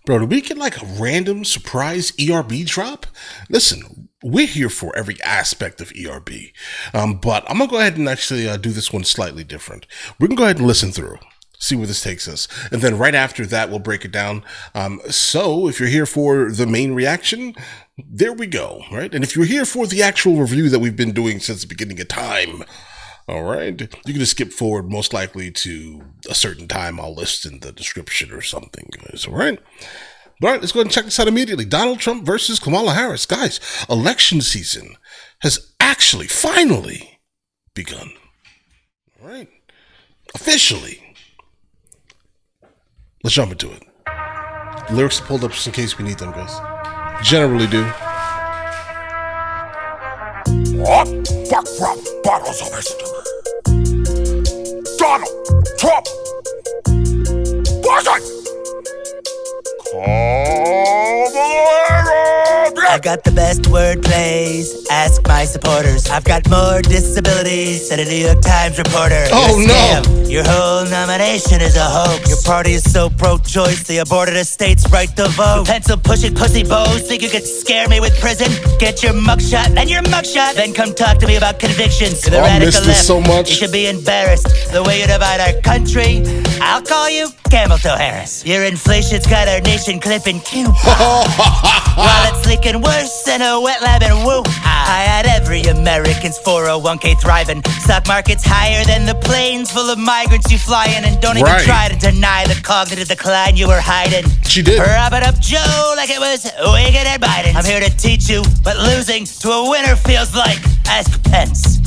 Bro, did we get like a random surprise ERB drop? Listen, we're here for every aspect of ERB. But I'm going to go ahead and actually do this one slightly different. We're going to go ahead and listen through, see where this takes us. And then right after that, we'll break it down. So if you're here for the main reaction, there we go, right? And if you're here for the actual review that we've been doing since the beginning of time, all right, you can just skip forward most likely to a certain time I'll list in the description or something, guys, all right? All right, let's go ahead and check this out immediately. Donald Trump versus Kamala Harris. Guys, election season has actually finally begun. All right, officially. Let's jump into it. The lyrics are pulled up just in case we need them, guys. Generally do. What? Fuck from bottles of history. Donald Trump. Wasn't. I got the best word plays. Ask my supporters. I've got more disabilities than a New York Times reporter. Oh no! Your whole nomination is a hoax. Your party is so pro-choice they aborted a state's right to vote. Pencil-pushing pussy bows think you could scare me with prison? Get your mugshot and your mugshot. Then come talk to me about convictions. To the I miss radical this left, so much. you should be embarrassed. The way you divide our country, I'll call you Camel Toe Harris. Your inflation's got our nation clipping coupons. While it's leaking worse than a wet lab in Wuhan. I had every American's 401k thriving. Stock market's higher than the planes full of migrants you fly in. And don't even try to deny the cognitive decline you were hiding. She did. Prop it up Joe like it was wicked at Biden. I'm here to teach you what losing to a winner feels like. Ask Pence.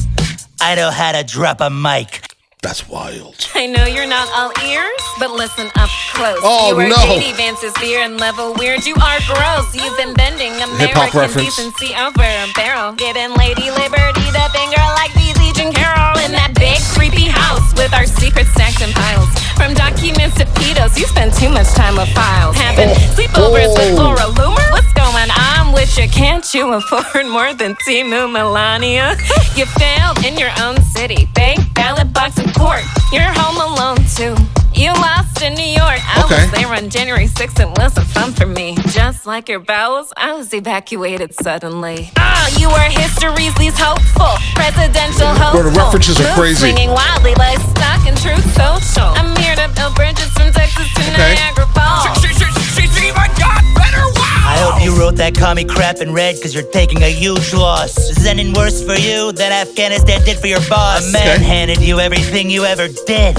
I know how to drop a mic. That's wild. I know you're not all ears, but listen up close. Oh, you are no. JD Vance's beer and level weird. You are gross. You've been bending Hip-hop American reference. decency over a barrel. Giving Lady Liberty the finger like Beasley and Carol in that big creepy house with our secrets stacked in piles. From documents to pedos, you spend too much time with files. Having sleepovers with Laura Loomer? What's going on with you? Can't you afford more than Timu Melania? You failed in your own city. Bank, ballot box, and court. You're home alone too. You lost in New York. I was there on January 6th. It wasn't fun for me. Just like your bowels, I was evacuated suddenly. You were history's least hopeful presidential hopeful. Bro, the references are Mood crazy. Swinging wildly like stock and truth social. I'm here to build bridges from Texas to Niagara Falls. She's even got better. Wow. I hope you wrote that commie crap in red because you're taking a huge loss. This is ending worse for you than Afghanistan did for your boss. A man handed you everything you ever did.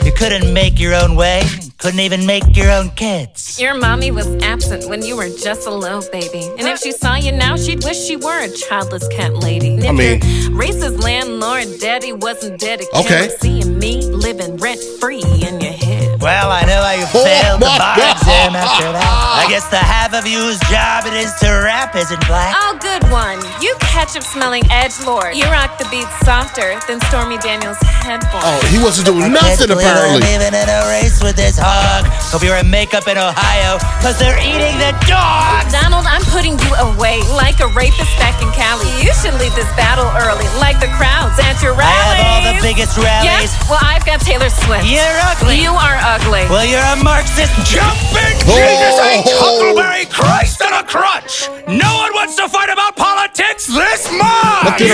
You couldn't make your own way, couldn't even make your own kids. Your mommy was absent when you were just a little baby. And if she saw you now, she'd wish she were a childless cat lady. And if your racist landlord daddy wasn't dedicated to seeing me living rent-free in your head. Well, I know how you failed the bar exam after that. I guess the half of you whose job it is to rap isn't black. Oh, good one. You ketchup-smelling edgelord. You rock the beat softer than Stormy Daniels' headboard. Oh, he wasn't doing nothing apparently. I'm even in a race with this hog. Hope you're in makeup in Ohio, cause they're eating the dogs. Donald, I'm putting you away like a rapist back in Cali. You should leave this battle early, like the crowds at your rallies. I have all the biggest rallies. Yes, well, I've got Taylor Swift. You're ugly. You are ugly. Well, you're a Marxist. Jumping Jesus ain't Huckleberry Christ in a crutch. No one wants to fight about politics this much.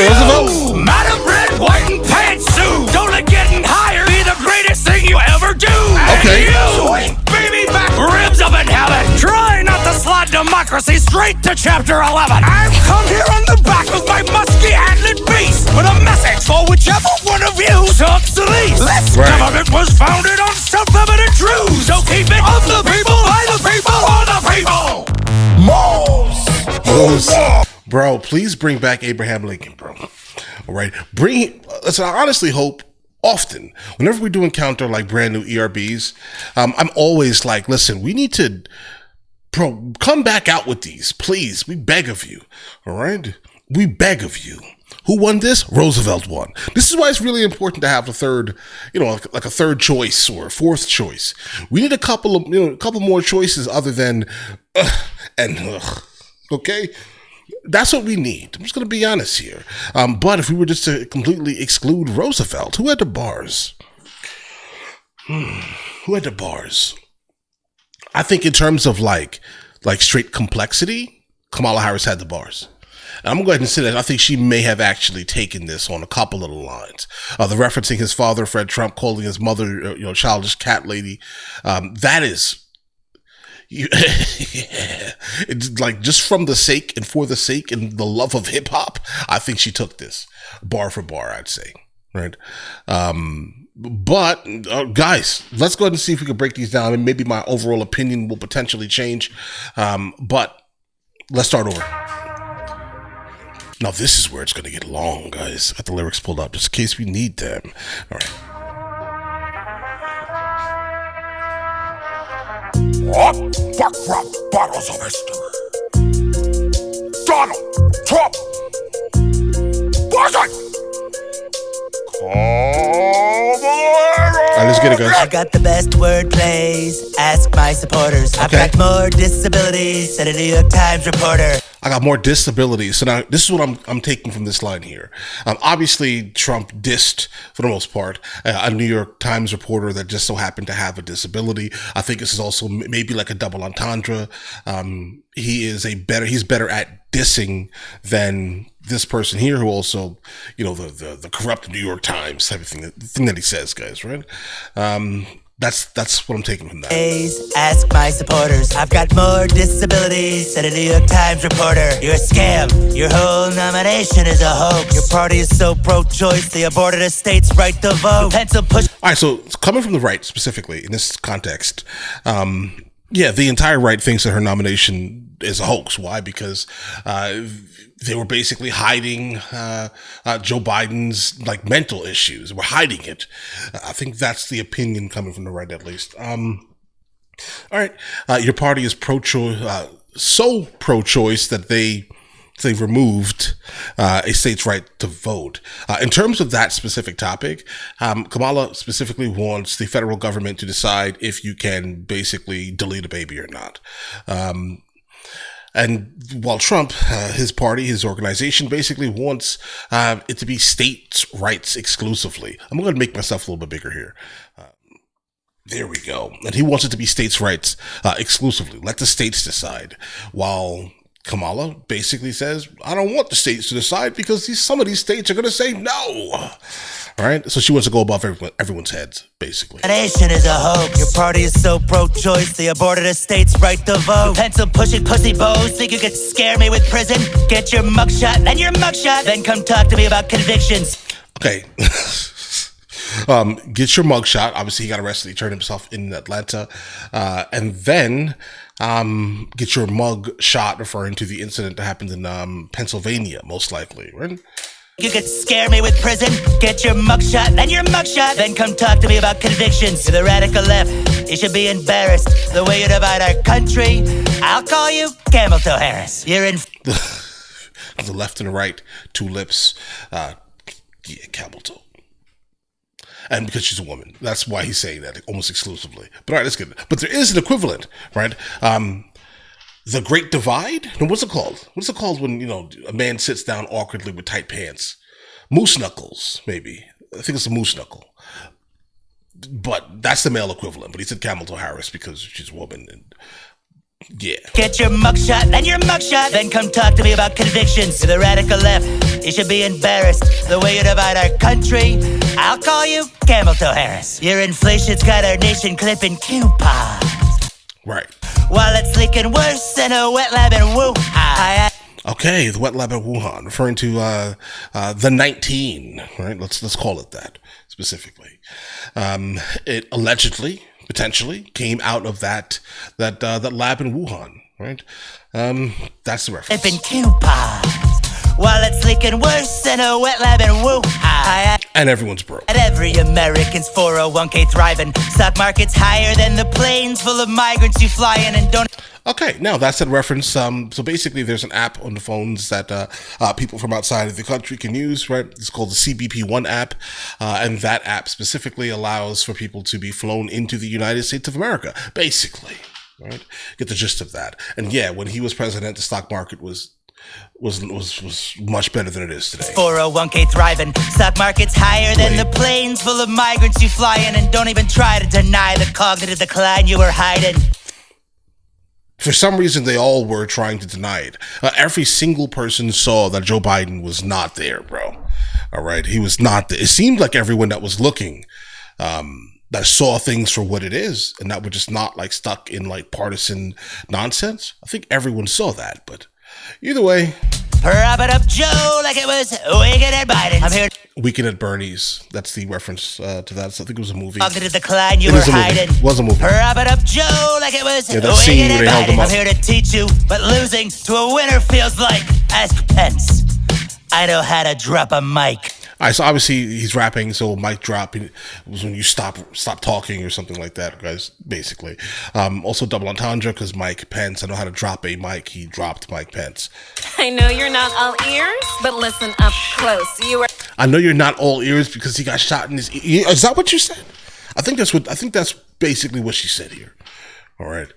Madam Red, White, and Pantsuit. Don't let getting higher be the greatest thing you ever do. Okay. And you, sweet baby back ribs up in heaven. Try not to slide democracy straight to chapter 11. I've come here on the back of my musky antlered beast with a message for whichever one of you sucks the least. This government was founded on self-evident truths. So keep it of the people, by the people, for the people. Moles. Bro, please bring back Abraham Lincoln, bro. All right. Listen, I honestly hope often, whenever we do encounter like brand new ERBs, I'm always like, listen, we need to, bro, come back out with these, please. We beg of you. All right. We beg of you. Who won this? Roosevelt won. This is why it's really important to have a third, like a third choice or a fourth choice. We need a couple more choices other than okay? That's what we need. I'm just going to be honest here. But if we were just to completely exclude Roosevelt, who had the bars? Who had the bars? I think in terms of like straight complexity, Kamala Harris had the bars. And I'm going to go ahead and say that I think she may have actually taken this on a couple of the lines. The referencing his father, Fred Trump, calling his mother, childish cat lady. That is, it's like just from the sake and for the sake and the love of hip hop. I think she took this bar for bar, I'd say. Right. But guys, let's go ahead and see if we can break these down. And maybe my overall opinion will potentially change. But let's start over. Now, this is where it's going to get long, guys. Got the lyrics pulled up just in case we need them. All right. What? Fuck from bottles of history. Donald Trump. Buzzing. All right, let's get it, guys. I got the best word plays. Ask my supporters. I've got more disabilities than a New York Times reporter. I got more disabilities. So now this is what I'm taking from this line here. Obviously, Trump dissed, for the most part, a New York Times reporter that just so happened to have a disability. I think this is also maybe like a double entendre. He's better at dissing than this person here, who also, the corrupt New York Times type of thing, the thing that he says, guys, right? That's what I'm taking from that. Ask my supporters. I've got more disabilities than a New York Times reporter. You're a scam. Your whole nomination is a hoax. Your party is so pro-choice they aborted a state's right to vote. Pencil push. All right, so coming from the right specifically in this context, the entire right thinks that her nomination is a hoax. Why? Because they were basically hiding Joe Biden's mental issues. We're hiding it. I think that's the opinion coming from the right, at least. All right, your party is pro-choice, so pro-choice that they removed a state's right to vote. In terms of that specific topic, Kamala specifically wants the federal government to decide if you can basically delete a baby or not. And while Trump, his party, his organization basically wants it to be states' rights exclusively. I'm going to make myself a little bit bigger here. There we go. And he wants it to be states' rights exclusively. Let the states decide. While Kamala basically says, I don't want the states to decide because some of these states are going to say no. All right. So she wants to go above everyone's heads, basically. The nation is a hoax. Your party is so pro-choice they aborted a state's right to vote. Pencil pushing pussy bows. Think you could scare me with prison? Get your mugshot, then your mugshot. Then come talk to me about convictions. Okay. Get your mugshot. Obviously, he got arrested. He turned himself in Atlanta. And then get your mug shot, referring to the incident that happened in Pennsylvania, most likely, right? You could scare me with prison. Get your mugshot, then your mugshot. Then come talk to me about convictions. To the radical left, you should be embarrassed. The way you divide our country, I'll call you Camel Toe Harris. You're in... The left and the right, two lips, camel toe. And because she's a woman. That's why he's saying that almost exclusively. But all right, let's get it. But there is an equivalent, right? The Great Divide? No, what's it called? What's it called when, a man sits down awkwardly with tight pants? Moose knuckles, maybe. I think it's a moose knuckle. But that's the male equivalent. But he said Camel Toe Harris because she's a woman. And yeah. Get your mugshot, then your mugshot. Then come talk to me about convictions. To the radical left, you should be embarrassed. The way you divide our country, I'll call you Camel Toe Harris. Your inflation's got our nation clipping coupons. Right. While it's leaking worse than a wet lab in Wuhan. Okay, the wet lab in Wuhan, referring to the 19, right? Let's call it that specifically. It allegedly, potentially, came out of that lab in Wuhan, right? That's the reference. Clipping coupons. While it's leaking worse than a wet lab in Wuhan. And everyone's broke. And every American's 401k thriving. Stock market's higher than the planes full of migrants you fly in and don't... Okay, now that's a reference. So basically there's an app on the phones that people from outside of the country can use, right? It's called the CBP One app. And that app specifically allows for people to be flown into the United States of America, basically, right? Get the gist of that. And yeah, when he was president, the stock market was much better than it is today. 401k thriving. Stock market's higher than the planes full of migrants you fly in and don't even try to deny the cognitive decline you were hiding. For some reason, they all were trying to deny it. Every single person saw that Joe Biden was not there, bro. All right, he was not there. It seemed like everyone that was looking, that saw things for what it is, and that were just not like stuck in like partisan nonsense. I think everyone saw that, but either way. Prop it up Joe like it was Wicked at Biden. I'm here Weekend at Bernie's. That's the reference to that. So I think it was a movie. to the decline you It were is a movie. hiding. It was a movie. Prop it up Joe like it was Yeah, that scene Wicked where they at held him Biden. up. I'm here to teach you what losing to a winner feels like. Ask Pence. I know how to drop a mic. All right, so obviously he's rapping, so mic drop it was when you stop talking or something like that, guys, basically. Also double entendre, because Mike Pence, I know how to drop a mic. He dropped Mike Pence. I know you're not all ears, but listen up close. You are I know you're not all ears because he got shot in his ear. Is that what you said? I think that's basically what she said here. All right.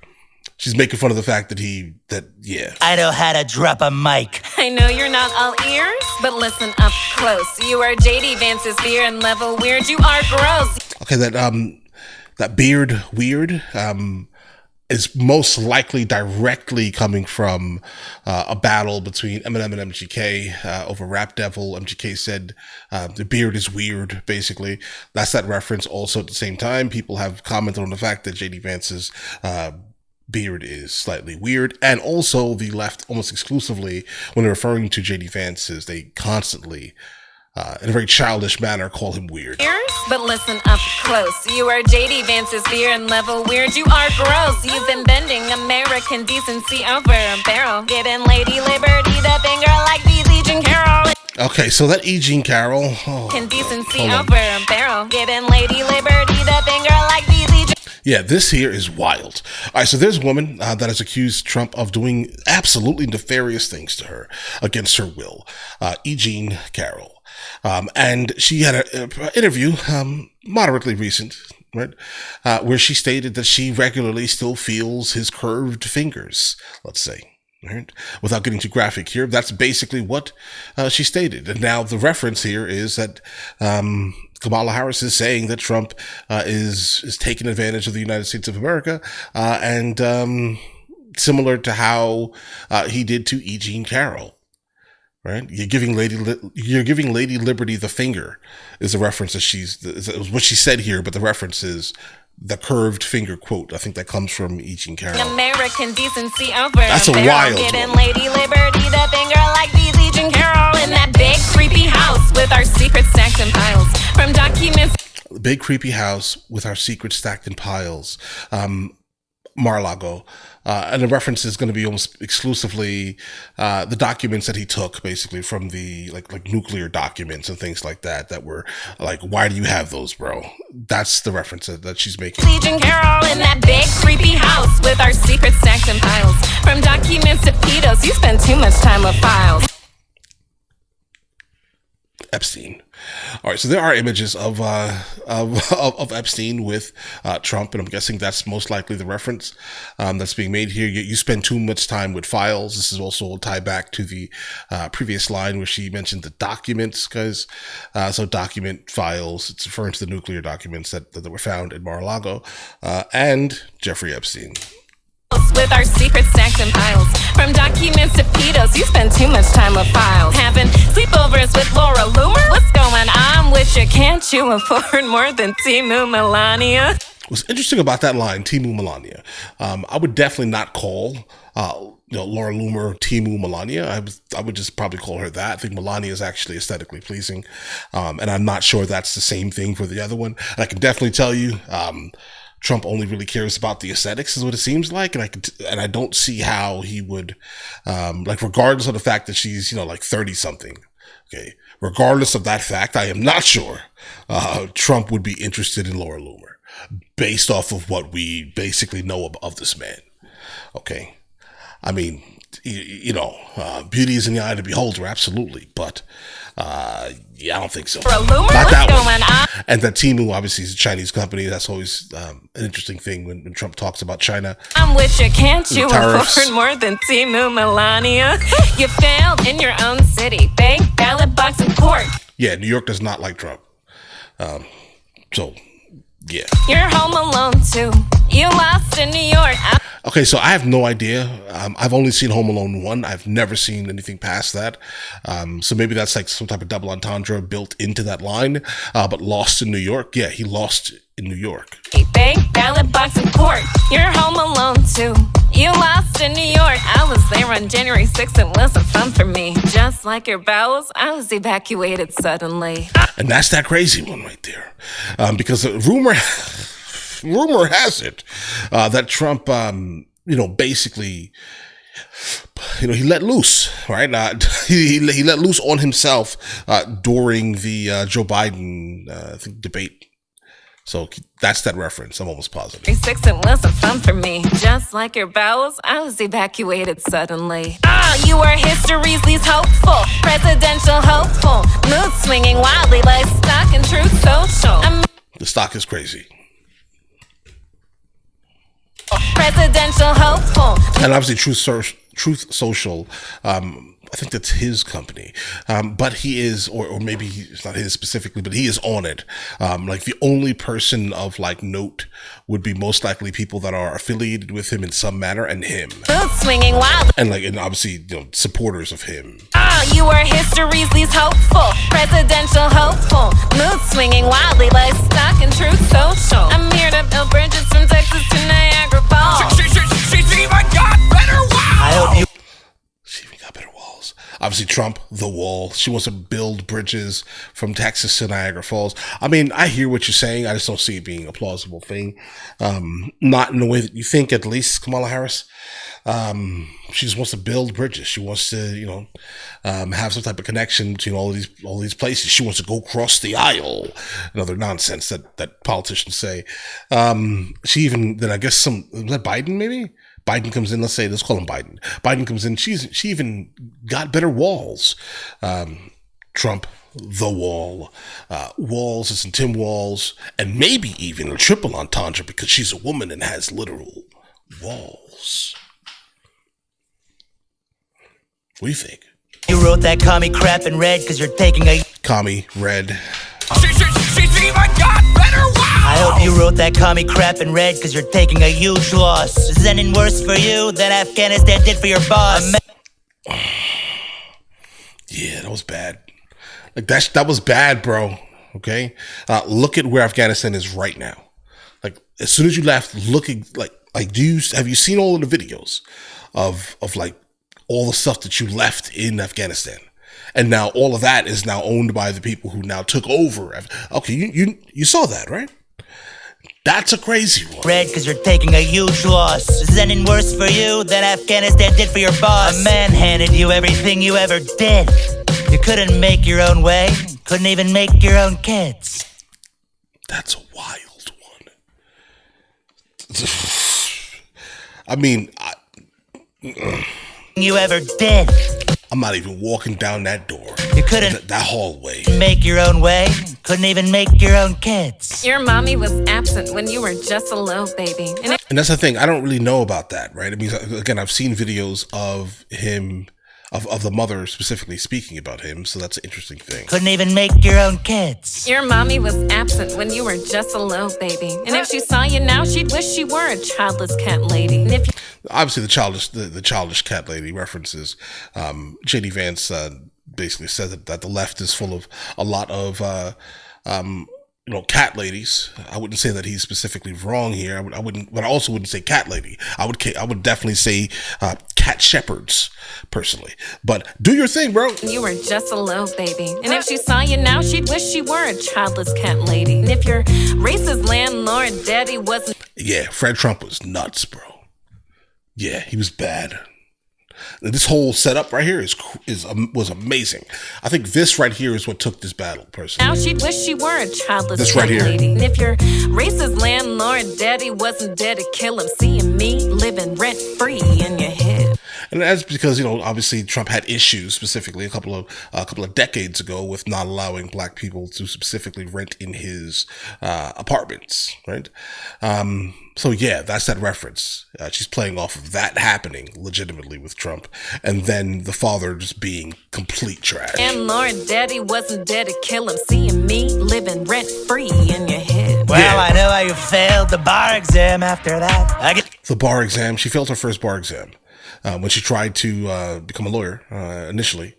She's making fun of the fact that yeah. I know how to drop a mic. I know you're not all ears, but listen up close. You are JD Vance's beer and level weird. You are gross. Okay, that beard weird is most likely directly coming from a battle between Eminem and MGK over Rap Devil. MGK said the beard is weird, basically. That's that reference. Also, at the same time, people have commented on the fact that JD Vance's beard is slightly weird, and also the left almost exclusively, when they're referring to JD Vance's, they constantly in a very childish manner call him weird. Ears, but listen up close. You are JD Vance's beer and level weird. You are gross. You've been bending American decency over a barrel, giving Lady Liberty the finger like the Legion Carol. Okay, so that E. Jean Carroll. Decency hold on. over a barrel, giving Lady Liberty the finger like the Legion. Yeah, this here is wild. All right, so there's a woman that has accused Trump of doing absolutely nefarious things to her against her will. E. Jean Carroll. And she had an interview, moderately recent, right, where she stated that she regularly still feels his curved fingers, let's say. Right? Without getting too graphic here, that's basically what she stated. And now the reference here is that Kamala Harris is saying that Trump is taking advantage of the United States of America, and similar to how he did to E. Jean Carroll. Right, you're giving Lady Liberty the finger is a reference that is what she said here, but the reference is the curved finger quote. I think that comes from E. Jean Carroll. American decency over That's a barrel, wild giving one. Lady Liberty the finger like the Legion Carol in that big creepy house with our secrets stacked in piles from documents. The big creepy house with our secrets stacked in piles. Mar-a-Lago. And the reference is going to be almost exclusively the documents that he took, basically, from the like nuclear documents and things like that were like, why do you have those, bro? That's the reference that she's making. Legion Carol in that big creepy house with our secrets stacked in piles from documents to pedos. You spend too much time with files. Epstein. All right, so there are images of Epstein with Trump, and I'm guessing that's most likely the reference that's being made here. You spend too much time with files. This is also a tie back to the previous line where she mentioned the documents, guys. So document files. It's referring to the nuclear documents that were found in Mar-a-Lago and Jeffrey Epstein. With our secrets stacked in piles from documents to pedos. You spend too much time with files. Having sleepovers with Laura Loomer. What's going on with you? Can't you afford more than Timu Melania? What's interesting about that line, Timu Melania, I would definitely not call Laura Loomer Timu Melania. I would just probably call her that. I think Melania is actually aesthetically pleasing, and I'm not sure that's the same thing for the other one. And I can definitely tell you, Trump only really cares about the aesthetics, is what it seems like, and I don't see how he would, regardless of the fact that she's 30 something. Okay, regardless of that fact, I am not sure Trump would be interested in Laura Loomer, based off of what we basically know of this man. Okay, I mean, beauty is in the eye of the beholder, absolutely, but yeah, I don't think so. Laura Loomer, Not that what's one. going on? And that Temu obviously is a Chinese company. That's always an interesting thing when Trump talks about China. I'm with you. Can't you Tariffs. afford more than Timu Melania? You failed in your own city. Bank, ballot box, and court. Yeah, New York does not like Trump. So Yeah. You're home alone too. You lost in New York. Okay, so I have no idea. I've only seen Home Alone 1. I've never seen anything past that. So maybe that's like some type of double entendre built into that line. But Lost in New York, yeah, he lost in New York. Bank, ballot box, and court. You're home alone too. You lost in New York. I was there on January 6th. It wasn't fun for me. Just like your bowels, I was evacuated suddenly. And that's that crazy one right there. Because rumor has it that Trump, basically, he let loose, right? He let loose on himself during the Joe Biden, I think, debate. So that's that reference. I'm almost positive. 6 it wasn't fun for me. Just like your bowels, I was evacuated suddenly. You were history's least hopeful, presidential hopeful, mood swinging wildly like stock and Truth Social. The stock is crazy. Presidential hopeful. And obviously Truth Social, I think that's his company. But he is, or maybe it's not his specifically, but he is on it. Like the only person of like note would be most likely people that are affiliated with him in some manner, and him. Mood swinging wildly. And obviously, supporters of him. You were history's least hopeful, presidential hopeful, mood swinging wildly like stock and Truth Social. I'm here to build bridges from Texas to Niagara Falls. She's even got better walls. I hope you She even got better walls. Obviously, Trump, the wall. She wants to build bridges from Texas to Niagara Falls. I mean, I hear what you're saying. I just don't see it being a plausible thing. Not in the way that you think, at least, Kamala Harris. She just wants to build bridges. She wants to, have some type of connection between all these places. She wants to go across the aisle. Another nonsense that politicians say. She even, then I guess was that Biden maybe? Biden comes in, let's call him Biden. Biden comes in, she even got better walls. Trump, the wall. Walls is in Tim Walls, and maybe even a triple entendre because she's a woman and has literal walls. What do you think? You wrote that commie crap in red because you're taking a... Commie, red. She's even got better walls. I hope you wrote that commie crap in red because you're taking a huge loss. Is it any worse for you than Afghanistan did for your boss? Yeah, that was bad. Like that was bad, bro. Okay? Look at where Afghanistan is right now. Like, as soon as you left, looking like have you seen all of the videos of like all the stuff that you left in Afghanistan? And now all of that is now owned by the people who now took over. Okay, you saw that, right? That's a crazy one. Red because you're taking a huge loss. Is it any worse for you than Afghanistan did for your boss? A man handed you everything you ever did. You couldn't make your own way. Couldn't even make your own kids. That's a wild one. I mean, You ever did. I'm not even walking down that door. You couldn't that hallway. make your own way. Couldn't even make your own kids. Your mommy was absent when you were just a little baby. And that's the thing. I don't really know about that, right? I mean, again, I've seen videos of him, of the mother specifically speaking about him. So that's an interesting thing. Couldn't even make your own kids. Your mommy was absent when you were just a little baby. And if she saw you now, she'd wish she were a childless cat lady. And if Obviously, the childish cat lady references. J.D. Vance basically says that the left is full of a lot of cat ladies. I wouldn't say that he's specifically wrong here. I wouldn't, but I also wouldn't say cat lady. I would definitely say cat shepherds personally. But do your thing, bro. you were just a little baby. And if she saw you now, she'd wish she were a childless cat lady. And if your racist landlord daddy wasn't... Yeah, Fred Trump was nuts, bro. Yeah, he was bad. This whole setup right here was amazing. I think this right here is what took this battle, personally. Now she'd wish she were a childless This cat right here. lady. And if your racist landlord daddy wasn't dead to kill him, seeing me living rent free in your head. And that's because, obviously Trump had issues specifically a couple of decades ago with not allowing black people to specifically rent in his apartments, right? So yeah, that's that reference. She's playing off of that happening legitimately with Trump, and then the father just being complete trash. Landlord daddy wasn't dead to kill him, seeing me living rent free in your head. Well, I know how you failed the bar exam after that. The bar exam. She failed her first bar exam when she tried to become a lawyer initially.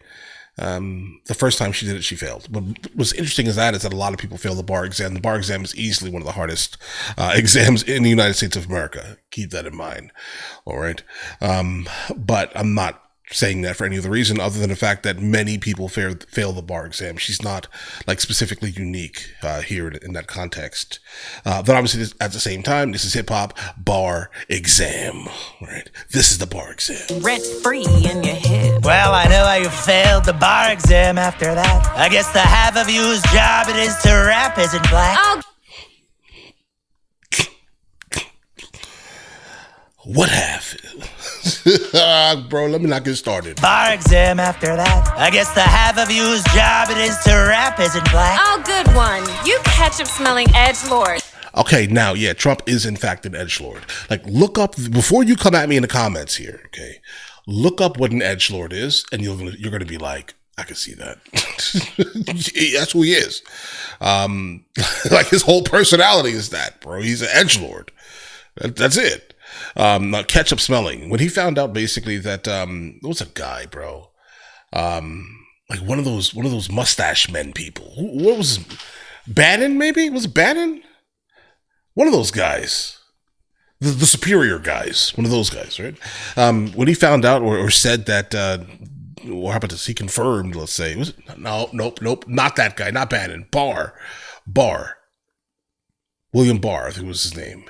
The first time she did it, she failed. But what's interesting is that a lot of people fail the bar exam. The bar exam is easily one of the hardest exams in the United States of America. Keep that in mind. All right. But I'm not saying that for any other reason other than the fact that many people fail the bar exam. She's not like specifically unique here in that context. Then obviously at the same time, this is hip hop bar exam, right? This is the bar exam. Rent free in your head. Well, I know how you failed the bar exam after that. I guess the half of you whose job it is to rap isn't black. Oh. What half? Bro, let me not get started. Bar exam after that. I guess the half of you whose job it is to rap isn't black. Oh, good one. You ketchup smelling edgelord. Okay, now, yeah, Trump is in fact an edgelord. Like, look up, before you come at me in the comments here, okay, look up what an edgelord is, and you're gonna be like, I can see that. That's who he is. Like, his whole personality is that, bro. He's an edgelord. That's it. Ketchup smelling. When he found out basically that there was a guy, bro, like one of those mustache men people. What was Bannon? Maybe was it Bannon? One of those guys, the superior guys. One of those guys, right? When he found out or said that, or how about this? He confirmed. Let's say was it? Nope, not that guy, not Bannon. Barr, William Barr, I think was his name.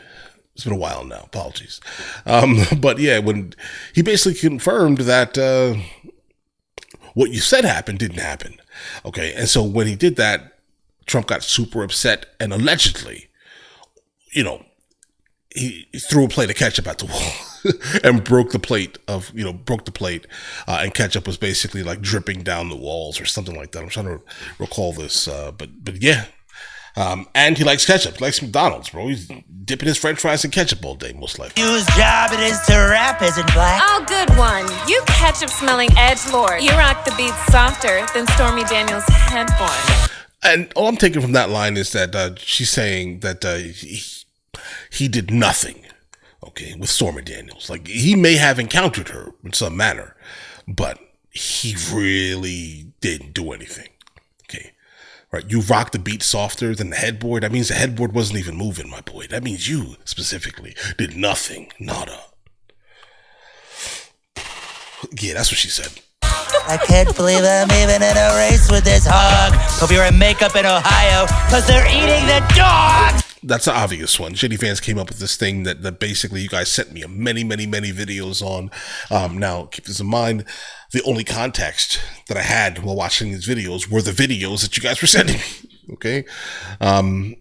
It's been a while now. Apologies. But yeah, when he basically confirmed that what you said happened didn't happen. Okay. And so when he did that, Trump got super upset and allegedly, he threw a plate of ketchup at the wall and broke the plate and ketchup was basically like dripping down the walls or something like that. I'm trying to recall this. But yeah. And he likes ketchup. He likes McDonald's, bro. He's dipping his french fries in ketchup all day, most likely. Whose job it is to rap isn't black. Oh, good one. You ketchup smelling edgelord. You rock the beat softer than Stormy Daniels' headboard. And all I'm taking from that line is that she's saying that he did nothing, okay, with Stormy Daniels. Like, he may have encountered her in some manner, but he really didn't do anything, okay? Right, you rock the beat softer than the headboard. That means the headboard wasn't even moving, my boy. That means you specifically did nothing. Nada. Yeah, that's what she said. I can't believe I'm even in a race with this hog. Hope you're in makeup in Ohio, cause they're eating the dogs. That's an obvious one. Shitty Fans came up with this thing that basically you guys sent me many videos on. Now, keep this in mind. The only context that I had while watching these videos were the videos that you guys were sending me. Okay?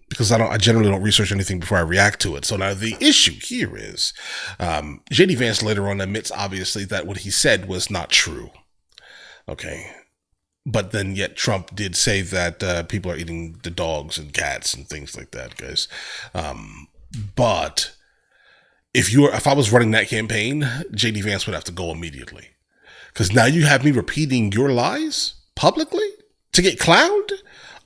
Because I generally don't research anything before I react to it. So now the issue here is, JD Vance later on admits obviously that what he said was not true. Okay? But then yet Trump did say that people are eating the dogs and cats and things like that, guys. But if I was running that campaign, JD Vance would have to go immediately. Because now you have me repeating your lies publicly to get clowned?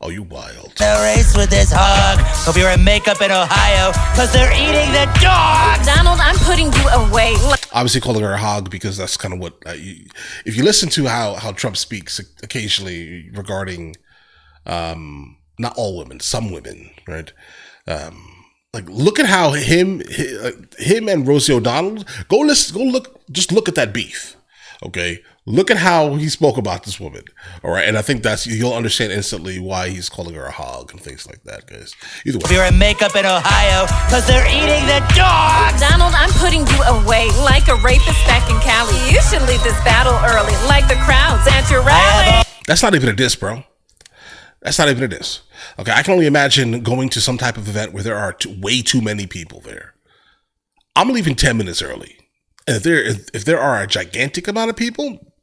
Oh, you wild. No race with this hog. Hope you're in makeup in Ohio, cause they're eating the dogs. Donald, I'm putting you away. Obviously calling her a hog because that's kind of what, if you listen to how Trump speaks occasionally regarding, not all women, some women, right? Like, look at how him and Rosie O'Donnell, just look at that beef. Okay, look at how he spoke about this woman. All right, and I think you'll understand instantly why he's calling her a hog and things like that, guys. Either way, you're in makeup in Ohio because they're eating the dogs. Donald, I'm putting you away like a rapist back in Cali. You should leave this battle early, like the crowds at your rally. That's not even a diss, bro. That's not even a diss. Okay, I can only imagine going to some type of event where there are way too many people there. I'm leaving 10 minutes early. And if there are a gigantic amount of people,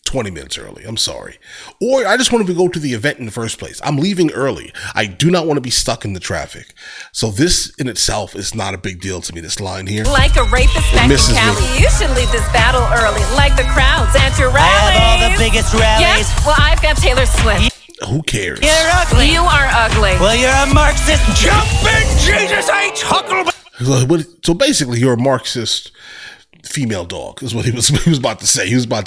20 minutes early. I'm sorry. Or I just wanted to go to the event in the first place. I'm leaving early. I do not want to be stuck in the traffic. So this in itself is not a big deal to me, this line here. Like a rapist back in Cali. You should leave this battle early, like the crowds at your rally. I have all the biggest rallies. Yes, well, I've got Taylor Swift. Who cares? You're ugly. You are ugly. Well, you're a Marxist. Jumping Jesus H. Huckleberry. So basically, you're a Marxist female dog, is what he was about to say. He was about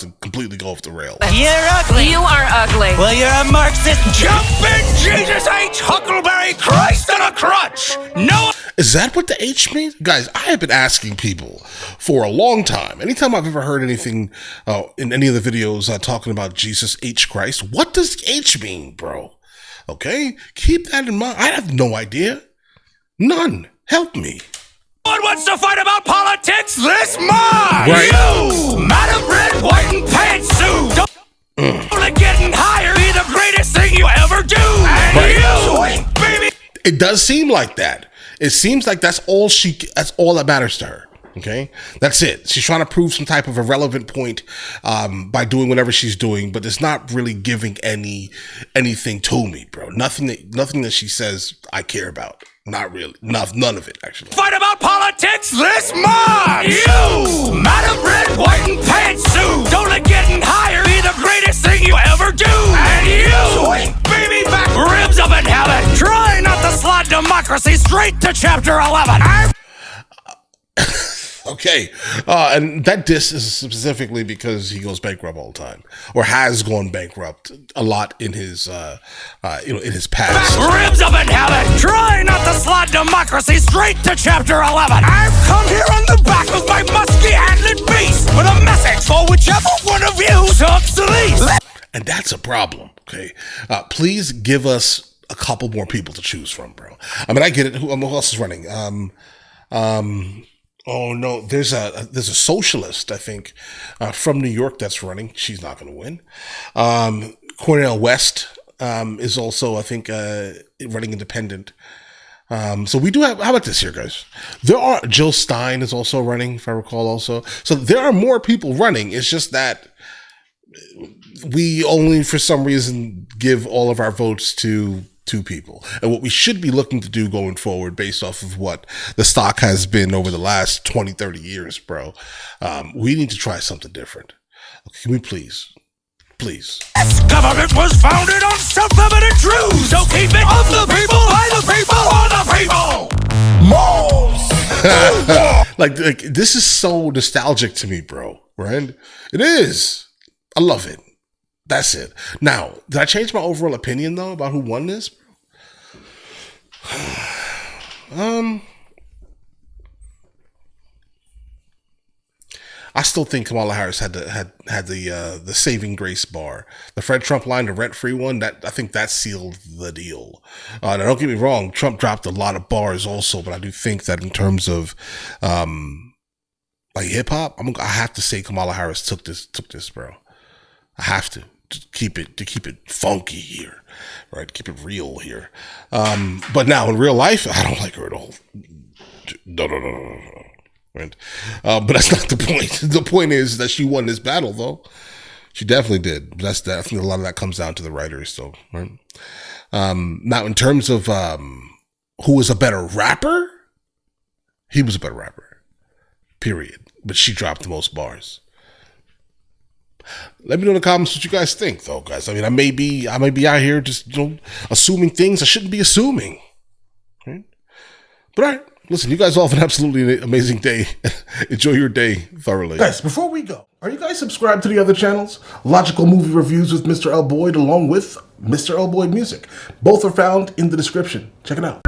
to completely go off the rail. You're ugly. You are ugly. Well, you're a Marxist. Jumping Jesus H. Huckleberry Christ on a crutch. No. Is that what the H means? Guys, I have been asking people for a long time. Anytime I've ever heard anything in any of the videos talking about Jesus H. Christ, what does H mean, bro? Okay? Keep that in mind. I have no idea. None. Help me. One wants to fight about politics this month. Right. You, Madam Red, White, and Pantsuit. Don't getting higher be the greatest thing you ever do. And Right. you, baby. It does seem like that. It seems like that's all that matters to her. Okay, that's it. She's trying to prove some type of irrelevant point by doing whatever she's doing, but it's not really giving anything to me, bro. Nothing that she says I care about. Not really. None of it, actually. Fight about politics this month. You, Madam Red, White, and Pantsuit. Don't let getting higher be the greatest thing you ever do. And you, baby back ribs up in heaven. Try not to slide democracy straight to chapter 11. Okay, and that diss is specifically because he goes bankrupt all the time, or has gone bankrupt a lot in his, in his past. Ribs up in heaven. Try not to slide democracy straight to chapter 11. I've come here on the back of my musky antlered beast with a message for whichever one of you sucks the least. And that's a problem. Okay, please give us a couple more people to choose from, bro. I mean, I get it. Who else is running? Oh no, there's a socialist, I think, from New York that's running. She's not going to win. Cornel West is also, I think, running independent. So we do have. How about this here, guys? Jill Stein is also running, if I recall. Also, so there are more people running. It's just that we only, for some reason, give all of our votes to two people. And what we should be looking to do going forward, based off of what the stock has been over the last 20, 30 years, bro, we need to try something different. Can we please? Please. This government was founded on self-evident truths. So keep it of the people, by the people, for the people. Malls. like this is so nostalgic to me, bro. Right? It is. I love it. That's it. Now, did I change my overall opinion though about who won this? I still think Kamala Harris had the saving grace bar. The Fred Trump line, the rent-free one, that I think that sealed the deal. Now don't get me wrong, Trump dropped a lot of bars also, but I do think that in terms of like hip hop, I have to say Kamala Harris took this, bro. I have to keep it funky here, right? Keep it real here. But now in real life, I don't like her at all. No. Right? But that's not the point. The point is that she won this battle, though. She definitely did. I think a lot of that comes down to the writers, though. Right? Now, in terms of who was a better rapper, he was a better rapper. Period. But she dropped the most bars. Let me know in the comments what you guys think, though, guys. I mean, I may be out here just assuming things I shouldn't be assuming. Right? But all right, listen, you guys all have an absolutely amazing day. Enjoy your day thoroughly. Guys, before we go, are you guys subscribed to the other channels? Logical Movie Reviews with Mr. L. Boyd, along with Mr. L. Boyd Music. Both are found in the description. Check it out.